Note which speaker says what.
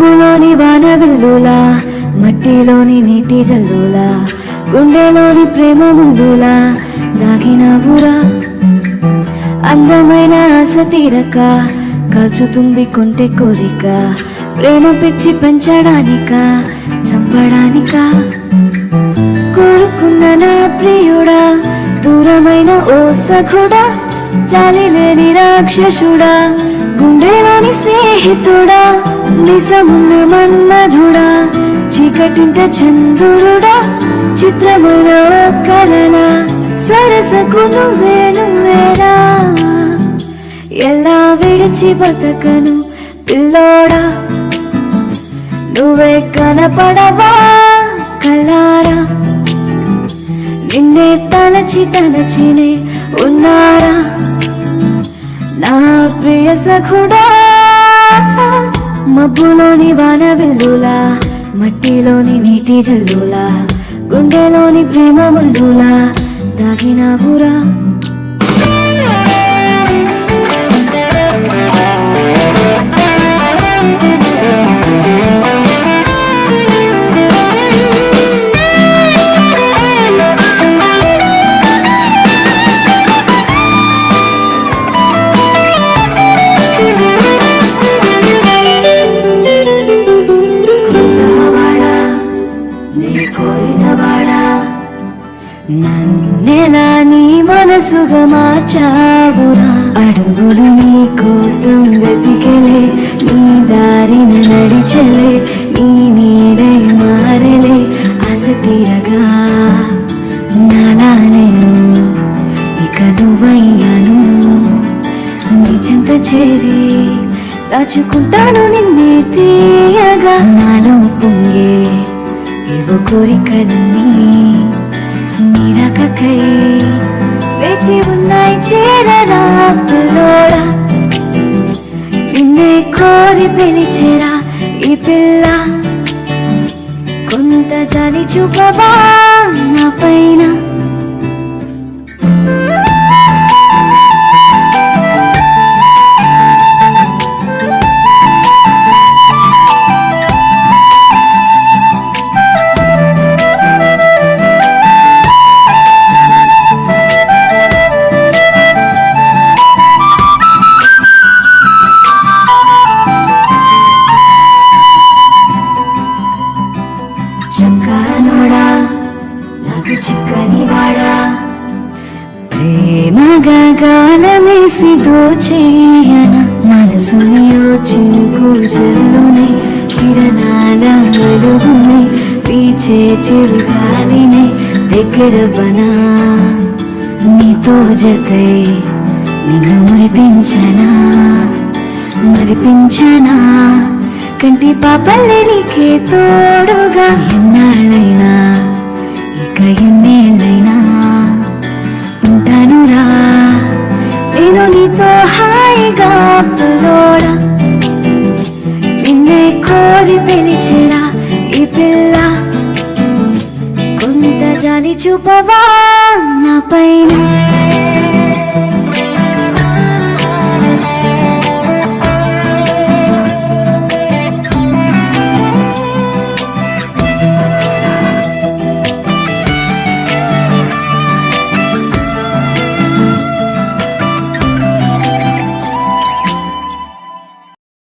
Speaker 1: మబ్బులోని వాన వెల్లులా, మట్టిలోని నీటి జల్లులా, గుండెలోని ప్రేమ ముందులా దాగినవురా. అందమైన ఆశ తీరక కాల్చుతుంది కొంటె కోరిక, ప్రేమ పిచ్చి పెంచడానిక చంపడానిక. కోరుకున్న నా ప్రియుడా, దూరమైన ఓ సఖుడా, జాలి లేని రాక్షసుడా, గుండెలోని స్నేహితుడా, నిజమున్న మన్మధుడా, చీకటింట చంద్రుడా, చిత్రమైన కలలా, సరసకు నువ్వే నువ్వేరా. ఎలా విడిచి బతకను పిల్లోడా, నువ్వే కనపడవా కలారా. నిన్నే తలచి తలచినే ఉన్నారా నా ప్రియ సఖుడా. మబ్బులోని వాన వెల్లులా, మట్టిలోని నీటి జల్లులా, గుండెలోని ప్రేమ ముల్లులా దాగినవురా. నన్నెలా నీ మనసుగా మార్చావురా. అడుగులు నీ కోసం వెతికెలే, నీ దారిన నడిచెలే, నీ నీడై మారలే ఆశ తీరగా. నాలా నేను ఇక నువ్వయ్యాను, నీ చెంత చేరి దాచుకుంటాను నిన్నే తీయగా. నాలో పొంగే ఏవో కోరికలన్నీ నీరకై వేచి ఉన్నాయి చేరరా పిల్లోడా. నిన్నే కోరి పిలిచేరా ఈ పిల్ల, కొంత జాలి చూపవా నా పైన. చక్కనోడా, నాకు చిక్కని వాడా, ప్రేమగా గాలమేసి దోచేయన. మనసుని ఓ చినుకు జల్లుని, కిరణాల వెలుగుని, పీచే చిరుగాలిని దగ్గరవనా. నీతో జతై నిన్ను మరిపించనా, కంటి పాపల్లే నీకే తోడుగా. ఎన్నాళ్ళైనా ఇక ఎన్నేళ్ళైనా ఉంటానురా నేను నీతో హాయిగా పిల్లోడా. నిన్నే కోరి పిలిచేరా ఈ పిల్ల, కొంత జాలి చూపవా నా పైన.